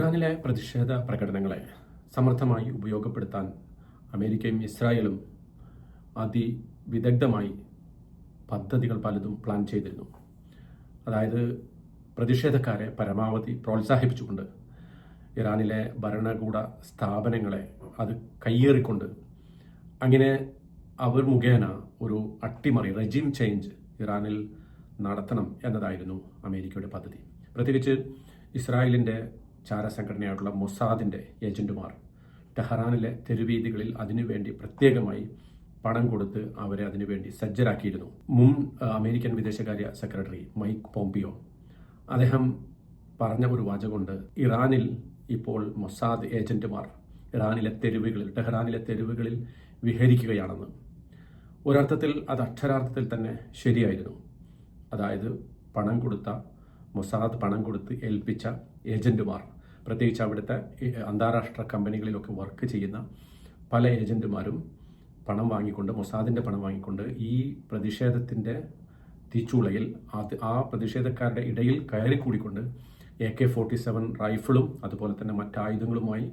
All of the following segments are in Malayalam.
ഇറാനിലെ പ്രതിഷേധ പ്രകടനങ്ങളെ സമർത്ഥമായി ഉപയോഗപ്പെടുത്താൻ അമേരിക്കയും ഇസ്രായേലും അതിവിദഗ്ധമായി പദ്ധതികൾ പലതും പ്ലാൻ ചെയ്തിരുന്നു. അതായത് പ്രതിഷേധക്കാരെ പരമാവധി പ്രോത്സാഹിപ്പിച്ചുകൊണ്ട് ഇറാനിലെ ഭരണകൂട സ്ഥാപനങ്ങളെ അത് കയ്യേറിക്കൊണ്ട് അങ്ങനെ അവർ മുഖേന ഒരു അട്ടിമറി റെജീം ചേഞ്ച് ഇറാനിൽ നടത്തണം എന്നതായിരുന്നു അമേരിക്കയുടെ പദ്ധതി. പ്രത്യേകിച്ച് ഇസ്രായേലിൻ്റെ ചാരസംഘടനയായിട്ടുള്ള മൊസാദിൻ്റെ ഏജന്റുമാർ ടെഹ്റാനിലെ തെരുവീതികളിൽ അതിനുവേണ്ടി പ്രത്യേകമായി പണം കൊടുത്ത് അവരെ അതിനുവേണ്ടി സജ്ജരാക്കിയിരുന്നു. മുൻ അമേരിക്കൻ വിദേശകാര്യ സെക്രട്ടറി മൈക്ക് പോംപിയോ അദ്ദേഹം പറഞ്ഞ ഒരു വാചകമുണ്ട്, ഇറാനിൽ ഇപ്പോൾ മൊസാദ് ഏജന്റുമാർ ടെഹ്റാനിലെ തെരുവുകളിൽ വിഹരിക്കുകയാണെന്ന്. ഒരർത്ഥത്തിൽ അത് അക്ഷരാർത്ഥത്തിൽ തന്നെ ശരിയായിരുന്നു. അതായത് മൊസാദ് പണം കൊടുത്ത് ഏൽപ്പിച്ച ഏജന്റുമാർ, പ്രത്യേകിച്ച് അവിടുത്തെ അന്താരാഷ്ട്ര കമ്പനികളിലൊക്കെ വർക്ക് ചെയ്യുന്ന പല ഏജന്റുമാരും മൊസാദിൻ്റെ പണം വാങ്ങിക്കൊണ്ട് ഈ പ്രതിഷേധത്തിൻ്റെ തീച്ചൂളയിൽ ആ പ്രതിഷേധക്കാരുടെ ഇടയിൽ കയറിക്കൂടിക്കൊണ്ട് AK-47 റൈഫിളും അതുപോലെ തന്നെ മറ്റായുധങ്ങളുമായി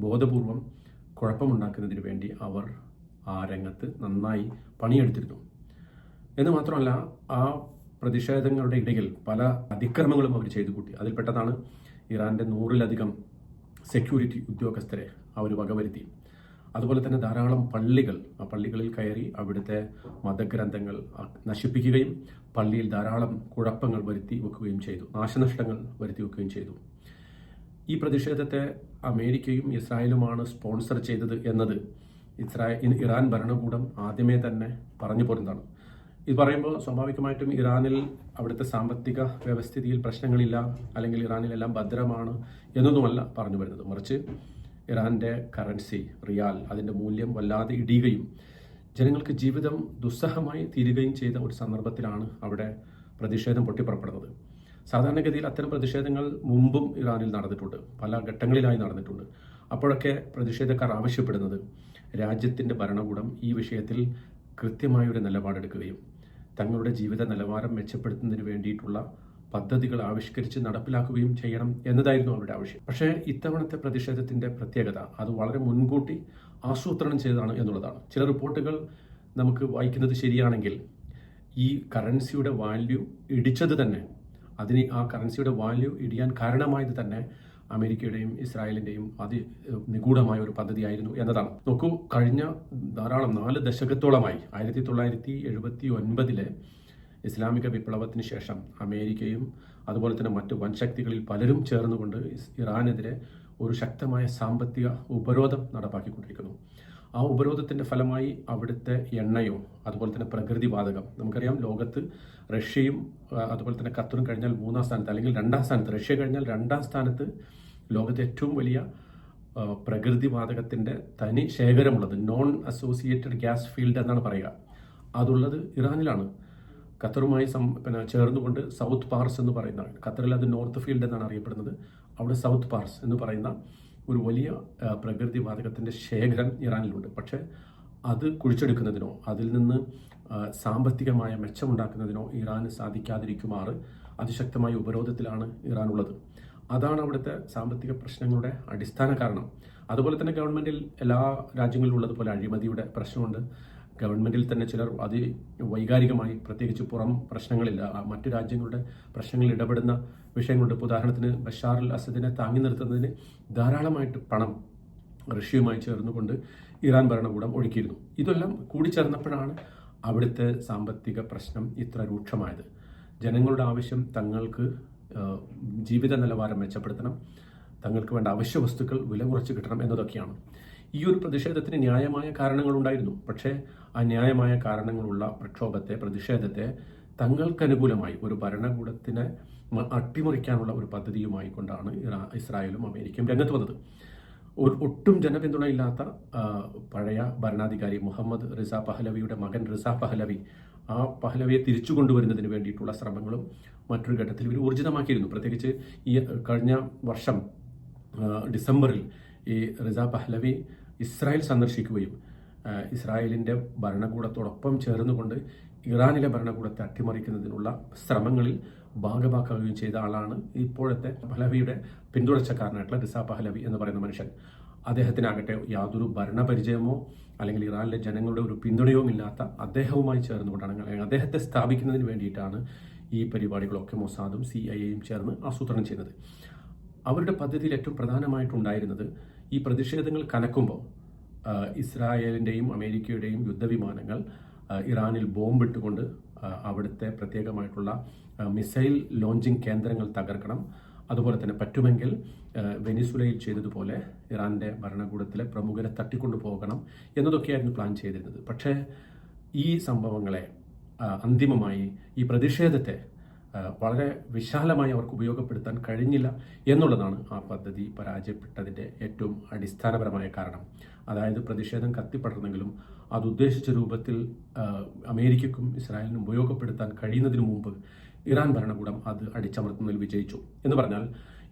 ബോധപൂർവം കുഴപ്പമുണ്ടാക്കുന്നതിന് വേണ്ടി അവർ ആ രംഗത്ത് നന്നായി പണിയെടുത്തിരുന്നു. എന്ന് മാത്രമല്ല, ആ പ്രതിഷേധങ്ങളുടെ ഇടയിൽ പല അതിക്രമങ്ങളും അവർ ചെയ്തു കൂട്ടി. അതിൽപ്പെട്ടതാണ് ഇറാൻ്റെ 100-ലധികം സെക്യൂരിറ്റി ഉദ്യോഗസ്ഥരെ അവർ വകവരുത്തി. അതുപോലെ തന്നെ ധാരാളം പള്ളികളിൽ കയറി അവിടുത്തെ മതഗ്രന്ഥങ്ങൾ നശിപ്പിക്കുകയും പള്ളിയിൽ ധാരാളം കുഴപ്പങ്ങൾ വരുത്തി വെക്കുകയും ചെയ്തു, നാശനഷ്ടങ്ങൾ വരുത്തി വെക്കുകയും ചെയ്തു. ഈ പ്രതിഷേധത്തെ അമേരിക്കയും ഇസ്രായേലുമാണ് സ്പോൺസർ ചെയ്തത് എന്നത് ഇറാൻ ഭരണകൂടം ആദ്യമേ തന്നെ പറഞ്ഞു പോരുന്നതാണ്. ഇത് പറയുമ്പോൾ സ്വാഭാവികമായിട്ടും ഇറാനിൽ അവിടുത്തെ സാമ്പത്തിക വ്യവസ്ഥിതിയിൽ പ്രശ്നങ്ങളില്ല, അല്ലെങ്കിൽ ഇറാനിലെല്ലാം ഭദ്രമാണ് എന്നൊന്നുമല്ല പറഞ്ഞു വരുന്നത്. മറിച്ച് ഇറാൻ്റെ കറൻസി റിയാൽ, അതിൻ്റെ മൂല്യം വല്ലാതെ ഇടിയുകയും ജനങ്ങൾക്ക് ജീവിതം ദുസ്സഹമായി തീരുകയും ചെയ്ത ഒരു സന്ദർഭത്തിലാണ് അവിടെ പ്രതിഷേധം പൊട്ടിപ്പുറപ്പെടുന്നത്. സാധാരണഗതിയിൽ അത്തരം പ്രതിഷേധങ്ങൾ മുമ്പും ഇറാനിൽ നടന്നിട്ടുണ്ട്, പല ഘട്ടങ്ങളിലായി നടന്നിട്ടുണ്ട്. അപ്പോഴൊക്കെ പ്രതിഷേധക്കാർ ആവശ്യപ്പെടുന്നത് രാജ്യത്തിൻ്റെ ഭരണകൂടം ഈ വിഷയത്തിൽ കൃത്യമായൊരു നിലപാടെടുക്കുകയും തങ്ങളുടെ ജീവിത നിലവാരം മെച്ചപ്പെടുത്തുന്നതിന് വേണ്ടിയിട്ടുള്ള പദ്ധതികൾ ആവിഷ്കരിച്ച് നടപ്പിലാക്കുകയും ചെയ്യണം എന്നതായിരുന്നു അവരുടെ ആവശ്യം. പക്ഷേ ഇത്തവണത്തെ പ്രതിഷേധത്തിൻ്റെ പ്രത്യേകത അത് വളരെ മുൻകൂട്ടി ആസൂത്രണം ചെയ്തതാണ് എന്നുള്ളതാണ്. ചില റിപ്പോർട്ടുകൾ നമുക്ക് വായിക്കുന്നത് ശരിയാണെങ്കിൽ ഈ കറൻസിയുടെ വാല്യൂ ഇടിച്ചത് തന്നെ, ആ കറൻസിയുടെ വാല്യൂ ഇടിയാൻ കാരണമായത് തന്നെ അമേരിക്കയുടെയും ഇസ്രായേലിൻ്റെയും നിഗൂഢമായ ഒരു പദ്ധതിയായിരുന്നു എന്നതാണ്. നോക്കൂ, കഴിഞ്ഞ 4 ദശകത്തോളമായി 1979 ഇസ്ലാമിക വിപ്ലവത്തിന് ശേഷം അമേരിക്കയും അതുപോലെ തന്നെ മറ്റു വൻശക്തികളിൽ പലരും ചേർന്നുകൊണ്ട് ഇറാനെതിരെ ഒരു ശക്തമായ സാമ്പത്തിക ഉപരോധം നടപ്പാക്കിക്കൊണ്ടിരിക്കുന്നു. ആ ഉപരോധത്തിൻ്റെ ഫലമായി അവിടുത്തെ എണ്ണയോ അതുപോലെ തന്നെ പ്രകൃതിവാതകം, നമുക്കറിയാം ലോകത്ത് റഷ്യയും അതുപോലെ തന്നെ ഖത്തറും കഴിഞ്ഞാൽ 3-ാം സ്ഥാനത്ത്, അല്ലെങ്കിൽ 2-ാം സ്ഥാനത്ത്, റഷ്യ കഴിഞ്ഞാൽ 2-ാം സ്ഥാനത്ത് ലോകത്തെ ഏറ്റവും വലിയ പ്രകൃതിവാതകത്തിൻ്റെ തനി ശേഖരമുള്ളത്, നോൺ അസോസിയേറ്റഡ് ഗ്യാസ് ഫീൽഡ് എന്നാണ് പറയുക, അതുള്ളത് ഇറാനിലാണ്. ഖത്തറുമായി ചേർന്നുകൊണ്ട് സൗത്ത് പാർസ് എന്ന് പറയുന്ന, ഖത്തറിൽ അത് നോർത്ത് ഫീൽഡ് എന്നാണ് അറിയപ്പെടുന്നത്, അവിടെ സൗത്ത് പാർസ് എന്ന് പറയുന്ന ഒരു വലിയ പ്രകൃതിവാതകത്തിൻ്റെ ശേഖരം ഇറാനിലുണ്ട്. പക്ഷേ അത് കുഴിച്ചെടുക്കുന്നതിനോ അതിൽ നിന്ന് സാമ്പത്തികമായ മെച്ചമുണ്ടാക്കുന്നതിനോ ഇറാന് സാധിക്കാതിരിക്കുമാറ് അതിശക്തമായ ഉപരോധത്തിലാണ് ഇറാൻ ഉള്ളത്. അതാണ് അവിടുത്തെ സാമ്പത്തിക പ്രശ്നങ്ങളുടെ അടിസ്ഥാന കാരണം. അതുപോലെ തന്നെ ഗവൺമെൻറ്റിൽ എല്ലാ രാജ്യങ്ങളിലും ഉള്ളതുപോലെ അഴിമതിയുടെ പ്രശ്നമുണ്ട്. ഗവൺമെൻറ്റിൽ തന്നെ ചിലർ വൈകാരികമായി, പ്രത്യേകിച്ച് പുറം പ്രശ്നങ്ങളില്ല, മറ്റു രാജ്യങ്ങളുടെ പ്രശ്നങ്ങളിൽ ഇടപെടുന്ന വിഷയങ്ങളുണ്ട്. ഉദാഹരണത്തിന് ബഷാർ അൽ അസദിനെ താങ്ങി നിർത്തുന്നതിന് ധാരാളമായിട്ട് പണം റഷ്യയുമായി ചേർന്നുകൊണ്ട് ഇറാൻ ഭരണകൂടം ഒഴുക്കിയിരുന്നു. ഇതെല്ലാം കൂടിച്ചേർന്നപ്പോഴാണ് അവിടുത്തെ സാമ്പത്തിക പ്രശ്നം ഇത്ര രൂക്ഷമായത്. ജനങ്ങളുടെ ആവശ്യം തങ്ങൾക്ക് ജീവിത നിലവാരം മെച്ചപ്പെടുത്തണം, തങ്ങൾക്ക് വേണ്ട അവശ്യ വസ്തുക്കൾ വില കുറച്ച് കിട്ടണം എന്നതൊക്കെയാണ്. ഈ ഒരു പ്രതിഷേധത്തിന് ന്യായമായ കാരണങ്ങളുണ്ടായിരുന്നു. പക്ഷേ ആ ന്യായമായ കാരണങ്ങളുള്ള പ്രതിഷേധത്തെ തങ്ങൾക്കനുകൂലമായി ഒരു ഭരണകൂടത്തിനെ അട്ടിമറിക്കാനുള്ള ഒരു പദ്ധതിയുമായി കൊണ്ടാണ് ഇസ്രായേലും അമേരിക്കയും രംഗത്ത് വന്നത്. ഒട്ടും ജനപിന്തുണയില്ലാത്ത പഴയ ഭരണാധികാരി മുഹമ്മദ് റിസ പഹലവിയുടെ മകൻ റിസ പഹലവി, ആ പഹലവിയെ തിരിച്ചു കൊണ്ടുവരുന്നതിന് വേണ്ടിയിട്ടുള്ള ശ്രമങ്ങളും മറ്റൊരു ഘട്ടത്തിൽ ഇവർ ഊർജിതമാക്കിയിരുന്നു. പ്രത്യേകിച്ച് ഈ കഴിഞ്ഞ വർഷം ഡിസംബറിൽ ഈ റിസ പഹലവി ഇസ്രായേൽ സന്ദർശിക്കുകയും ഇസ്രായേലിൻ്റെ ഭരണകൂടത്തോടൊപ്പം ചേർന്നുകൊണ്ട് ഇറാനിലെ ഭരണകൂടത്തെ അട്ടിമറിക്കുന്നതിനുള്ള ശ്രമങ്ങളിൽ ഭാഗമാക്കുകയും ചെയ്ത ആളാണ് ഇപ്പോഴത്തെ പഹലവിയുടെ പിന്തുടർച്ചക്കാരനായിട്ടുള്ള റിസ പഹലവി എന്ന് പറയുന്ന മനുഷ്യൻ. അദ്ദേഹത്തിനാകട്ടെ യാതൊരു ഭരണപരിചയമോ അല്ലെങ്കിൽ ഇറാനിലെ ജനങ്ങളുടെ ഒരു പിന്തുണയോ ഇല്ലാത്ത അദ്ദേഹവുമായി ചേർന്നുകൊണ്ടാണ്, അദ്ദേഹത്തെ സ്ഥാപിക്കുന്നതിന് വേണ്ടിയിട്ടാണ് ഈ പരിപാടികളൊക്കെ മൊസാദും CIA ചേർന്ന് ആസൂത്രണം ചെയ്യുന്നത്. അവരുടെ പദ്ധതിയിൽ ഏറ്റവും പ്രധാനമായിട്ടുണ്ടായിരുന്നത് ഈ പ്രതിഷേധങ്ങൾ കനക്കുമ്പോൾ ഇസ്രായേലിൻ്റെയും അമേരിക്കയുടെയും യുദ്ധവിമാനങ്ങൾ ഇറാനിൽ ബോംബിട്ടുകൊണ്ട് അവിടുത്തെ പ്രത്യേകമായിട്ടുള്ള മിസൈൽ ലോഞ്ചിങ് കേന്ദ്രങ്ങൾ തകർക്കണം. അതുപോലെ തന്നെ പറ്റുമെങ്കിൽ വെനിസുലയിൽ ചെയ്തതുപോലെ ഇറാൻ്റെ ഭരണകൂടത്തിലെ പ്രമുഖരെ തട്ടിക്കൊണ്ടു പോകണം എന്നതൊക്കെയായിരുന്നു പ്ലാൻ ചെയ്തിരുന്നത്. പക്ഷേ ഈ സംഭവങ്ങളെ അന്തിമമായി ഈ പ്രതിഷേധത്തെ വളരെ വിശാലമായി അവർക്ക് ഉപയോഗപ്പെടുത്താൻ കഴിഞ്ഞില്ല എന്നുള്ളതാണ് ആ പദ്ധതി പരാജയപ്പെട്ടതിൻ്റെ ഏറ്റവും അടിസ്ഥാനപരമായ കാരണം. അതായത് പ്രതിഷേധം കത്തിപ്പടർന്നെങ്കിലും അത് ഉദ്ദേശിച്ച രൂപത്തിൽ അമേരിക്കയ്ക്കും ഇസ്രായേലിനും ഉപയോഗപ്പെടുത്താൻ കഴിയുന്നതിന് മുമ്പ് ഇറാൻ ഭരണകൂടം അത് അടിച്ചമർത്തുന്നതിൽ വിജയിച്ചു. എന്ന് പറഞ്ഞാൽ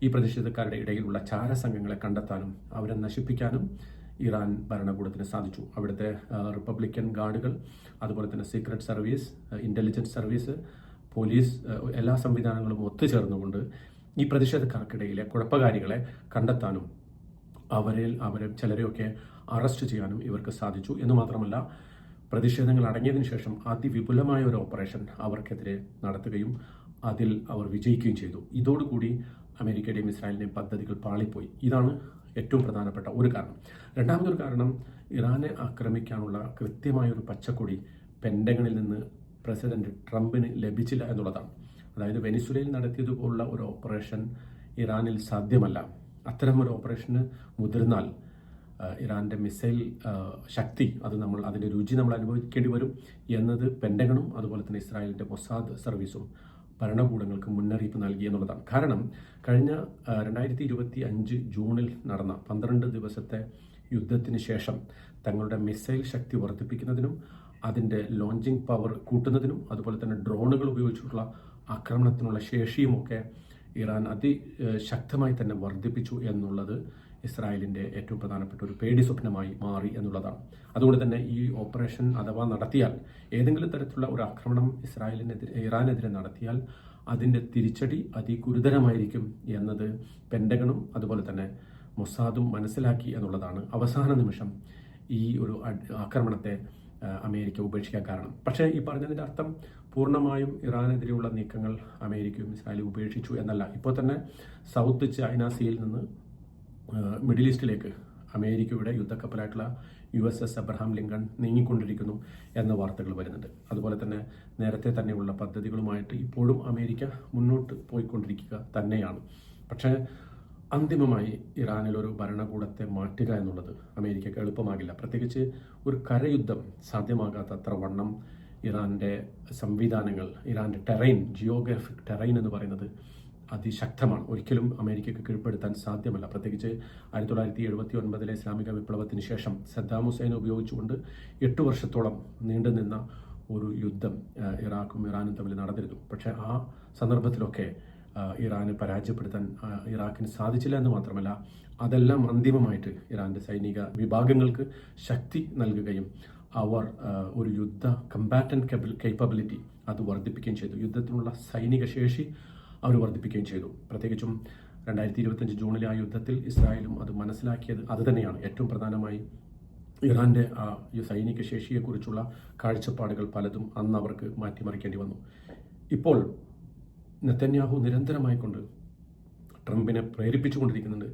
ഈ പ്രതിഷേധക്കാരുടെ ഇടയിലുള്ള ചാരസംഘങ്ങളെ കണ്ടെത്താനും അവരെ നശിപ്പിക്കാനും ഇറാൻ ഭരണകൂടത്തിന് സാധിച്ചു. അവിടുത്തെ റിപ്പബ്ലിക്കൻ ഗാർഡുകൾ, അതുപോലെ തന്നെ secret service, intelligence service, police, എല്ലാ സംവിധാനങ്ങളും ഒത്തുചേർന്നുകൊണ്ട് ഈ പ്രതിഷേധക്കാർക്കിടയിലെ കുഴപ്പകാരികളെ കണ്ടെത്താനും അവരെ ചിലരെയൊക്കെ അറസ്റ്റ് ചെയ്യാനും ഇവർക്ക് സാധിച്ചു. എന്ന് മാത്രമല്ല, പ്രതിഷേധങ്ങൾ അടങ്ങിയതിനു ശേഷം അതിവിപുലമായ ഒരു ഓപ്പറേഷൻ അവർക്കെതിരെ നടത്തുകയും അതിൽ അവർ വിജയിക്കുകയും ചെയ്തു. ഇതോടുകൂടി അമേരിക്കയുടെയും ഇസ്രായേലിൻ്റെയും പദ്ധതികൾ പാളിപ്പോയി. ഇതാണ് ഏറ്റവും പ്രധാനപ്പെട്ട ഒരു കാരണം. രണ്ടാമതൊരു കാരണം, ഇറാനെ ആക്രമിക്കാനുള്ള കൃത്യമായൊരു പച്ചക്കൊടി പെൻഡഗണിൽ നിന്ന് പ്രസിഡന്റ് ട്രംപിന് ലഭിച്ചില്ല എന്നുള്ളതാണ്. അതായത് വെനിസുലയിൽ നടത്തിയതുപോലുള്ള ഒരു ഓപ്പറേഷൻ ഇറാനിൽ സാധ്യമല്ല. അത്തരം ഒരു ഓപ്പറേഷന് മുതിർന്നാൽ ഇറാൻ്റെ മിസൈൽ ശക്തി അതിൻ്റെ രുചി നമ്മൾ അനുഭവിക്കേണ്ടി വരും എന്നത് പെൻഡഗണും അതുപോലെ തന്നെ ഇസ്രായേലിൻ്റെ മൊസാദ് സർവീസും ഭരണകൂടങ്ങൾക്ക് മുന്നറിയിപ്പ് നൽകി എന്നുള്ളതാണ്. കാരണം കഴിഞ്ഞ 2025 ജൂണിൽ നടന്ന 12 ദിവസത്തെ യുദ്ധത്തിന് ശേഷം തങ്ങളുടെ മിസൈൽ ശക്തി വർദ്ധിപ്പിക്കുന്നതിനും അതിൻ്റെ ലോഞ്ചിങ് പവർ കൂട്ടുന്നതിനും അതുപോലെ തന്നെ ഡ്രോണുകൾ ഉപയോഗിച്ചിട്ടുള്ള ആക്രമണത്തിനുള്ള ശേഷിയുമൊക്കെ ഇറാൻ അതിശക്തമായി തന്നെ വർദ്ധിപ്പിച്ചു എന്നുള്ളത് ഇസ്രായേലിൻ്റെ ഏറ്റവും പ്രധാനപ്പെട്ട ഒരു പേടി സ്വപ്നമായി മാറി എന്നുള്ളതാണ്. അതുകൊണ്ട് തന്നെ ഈ ഓപ്പറേഷൻ അഥവാ നടത്തിയാൽ, ഏതെങ്കിലും തരത്തിലുള്ള ഒരു ആക്രമണം ഇറാനെതിരെ നടത്തിയാൽ അതിൻ്റെ തിരിച്ചടി അതിഗുരുതരമായിരിക്കും എന്നത് പെൻഡഗണും അതുപോലെ തന്നെ മൊസാദും മനസ്സിലാക്കി എന്നുള്ളതാണ് അവസാന നിമിഷം ഈ ഒരു ആക്രമണത്തെ അമേരിക്ക ഉപേക്ഷിക്കാൻ കാരണം. പക്ഷേ ഈ പറഞ്ഞതിൻ്റെ അർത്ഥം പൂർണ്ണമായും ഇറാനെതിരെയുള്ള നീക്കങ്ങൾ അമേരിക്കയും ഇസ്രായേലും ഉപേക്ഷിച്ചു എന്നല്ല. ഇപ്പോൾ തന്നെ സൗത്ത് ചൈന സീയിൽ നിന്ന് മിഡിൽ ഈസ്റ്റിലേക്ക് അമേരിക്കയുടെ യുദ്ധക്കപ്പലായിട്ടുള്ള USS അബ്രഹാം ലിങ്കൺ നീങ്ങിക്കൊണ്ടിരിക്കുന്നു എന്ന വാർത്തകൾ വരുന്നുണ്ട്. അതുപോലെ തന്നെ നേരത്തെ തന്നെയുള്ള പദ്ധതികളുമായിട്ട് ഇപ്പോഴും അമേരിക്ക മുന്നോട്ട് പോയിക്കൊണ്ടിരിക്കുക തന്നെയാണ്. പക്ഷേ അന്തിമമായി ഇറാനിലൊരു ഭരണകൂടത്തെ മാറ്റുക എന്നുള്ളത് അമേരിക്കയ്ക്ക് എളുപ്പമാകില്ല. പ്രത്യേകിച്ച് ഒരു കരയുദ്ധം സാധ്യമാകാത്തത്ര വണ്ണം ഇറാൻ്റെ സംവിധാനങ്ങൾ, ഇറാൻ്റെ ജിയോഗ്രാഫിക് ടെറൈൻ എന്ന് പറയുന്നത് അതിശക്തമാണ്. ഒരിക്കലും അമേരിക്കയ്ക്ക് കീഴ്പ്പെടുത്താൻ സാധ്യമല്ല. പ്രത്യേകിച്ച് 1979 ഇസ്ലാമിക വിപ്ലവത്തിന് ശേഷം സദ്ദാം ഹുസൈനെ ഉപയോഗിച്ചുകൊണ്ട് 8 വർഷത്തോളം നീണ്ടുനിന്ന ഒരു യുദ്ധം ഇറാഖും ഇറാനും തമ്മിൽ നടന്നിരുന്നു. പക്ഷേ ആ സന്ദർഭത്തിലൊക്കെ ഇറാനെ പരാജയപ്പെടുത്താൻ ഇറാഖിന് സാധിച്ചില്ല എന്ന് മാത്രമല്ല, അതെല്ലാം അന്തിമമായിട്ട് ഇറാൻ്റെ സൈനിക വിഭാഗങ്ങൾക്ക് ശക്തി നൽകുകയും അവർ ഒരു യുദ്ധ കമ്പാറ്റന്റ് കേപ്പബിലിറ്റി അത് വർദ്ധിപ്പിക്കുകയും ചെയ്തു. യുദ്ധത്തിനുള്ള സൈനിക ശേഷി അവർ വർദ്ധിപ്പിക്കുകയും ചെയ്തു. പ്രത്യേകിച്ചും 2025 ജൂണിലെ ആ യുദ്ധത്തിൽ ഇസ്രായേലും അത് മനസ്സിലാക്കിയത് അത് തന്നെയാണ്. ഏറ്റവും പ്രധാനമായി ഇറാൻ്റെ ഈ സൈനിക ശേഷിയെക്കുറിച്ചുള്ള കാഴ്ചപ്പാടുകൾ പലതും അന്ന് അവർക്ക് മാറ്റിമറിക്കേണ്ടി വന്നു. ഇപ്പോൾ നെതന്യാഹു നിരന്തരമായിക്കൊണ്ട് ട്രംപിനെ പ്രേരിപ്പിച്ചുകൊണ്ടിരിക്കുന്നുണ്ട്.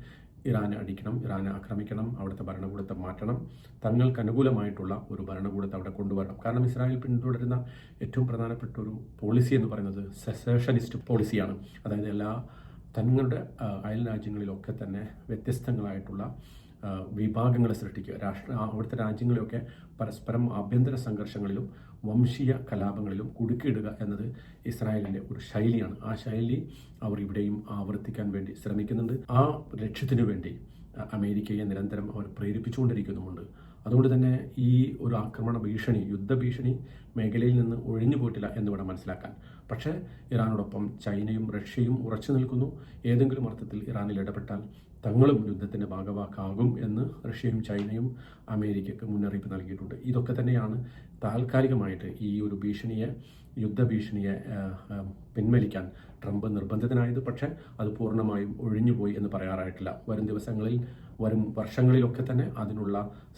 ഇറാനെ അടിക്കണം, ഇറാനെ ആക്രമിക്കണം, അവിടുത്തെ ഭരണകൂടത്തെ മാറ്റണം, തങ്ങൾക്ക് അനുകൂലമായിട്ടുള്ള ഒരു ഭരണകൂടത്തെ അവിടെ കൊണ്ടുവരണം. കാരണം ഇസ്രായേൽ പിന്തുടരുന്ന ഏറ്റവും പ്രധാനപ്പെട്ട ഒരു പോളിസി എന്ന് പറയുന്നത് സെസേഷനിസ്റ്റ് പോളിസിയാണ്. അതായത് തങ്ങളുടെ അയൽ രാജ്യങ്ങളിലൊക്കെ തന്നെ വ്യത്യസ്തങ്ങളായിട്ടുള്ള വിഭാഗങ്ങളെ സൃഷ്ടിക്കുക, അവിടുത്തെ രാജ്യങ്ങളെയൊക്കെ പരസ്പരം ആഭ്യന്തര സംഘർഷങ്ങളിലും വംശീയ കലാപങ്ങളിലും കുടുക്കിയിടുക എന്നത് ഇസ്രായേലിൻ്റെ ഒരു ശൈലിയാണ്. ആ ശൈലി അവർ ഇവിടെയും ആവർത്തിക്കാൻ വേണ്ടി ശ്രമിക്കുന്നുണ്ട്. ആ ലക്ഷ്യത്തിനു വേണ്ടി അമേരിക്കയെ നിരന്തരം അവർ പ്രേരിപ്പിച്ചുകൊണ്ടിരിക്കുന്നുമുണ്ട്. അതുകൊണ്ട് തന്നെ ഈ ഒരു ആക്രമണ ഭീഷണി, യുദ്ധഭീഷണി മേഖലയിൽ നിന്ന് ഒഴിഞ്ഞു പോയിട്ടില്ല എന്ന് വേണം മനസ്സിലാക്കാൻ. പക്ഷേ ഇറാനോടൊപ്പം ചൈനയും റഷ്യയും ഉറച്ചു നിൽക്കുന്നു. ഏതെങ്കിലും അർത്ഥത്തിൽ ഇറാനിൽ ഇടപെട്ടാൽ തങ്ങളും യുദ്ധത്തിൻ്റെ ഭാഗവാക്കാകും എന്ന് റഷ്യയും ചൈനയും അമേരിക്കയ്ക്ക് മുന്നറിയിപ്പ് നൽകിയിട്ടുണ്ട്. ഇതൊക്കെ തന്നെയാണ് താൽക്കാലികമായിട്ട് ഈ ഒരു യുദ്ധഭീഷണിയെ പിൻവലിക്കാൻ ട്രംപ് നിർബന്ധിതനായത്. പക്ഷേ അത് പൂർണ്ണമായും ഒഴിഞ്ഞുപോയി എന്ന് പറയാറായിട്ടില്ല. വരും ദിവസങ്ങളിൽ, വരും വർഷങ്ങളിലൊക്കെ തന്നെ അതിനുള്ള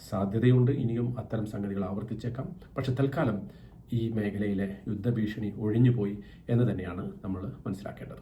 സാധ്യതയുണ്ട്. ഇനിയും അത്തരം സംഗതികൾ ആവർത്തിച്ചേക്കാം. പക്ഷെ തൽക്കാലം ഈ മേഖലയിലെ യുദ്ധഭീഷണി ഒഴിഞ്ഞുപോയി എന്ന് തന്നെയാണ് നമ്മൾ മനസ്സിലാക്കേണ്ടത്.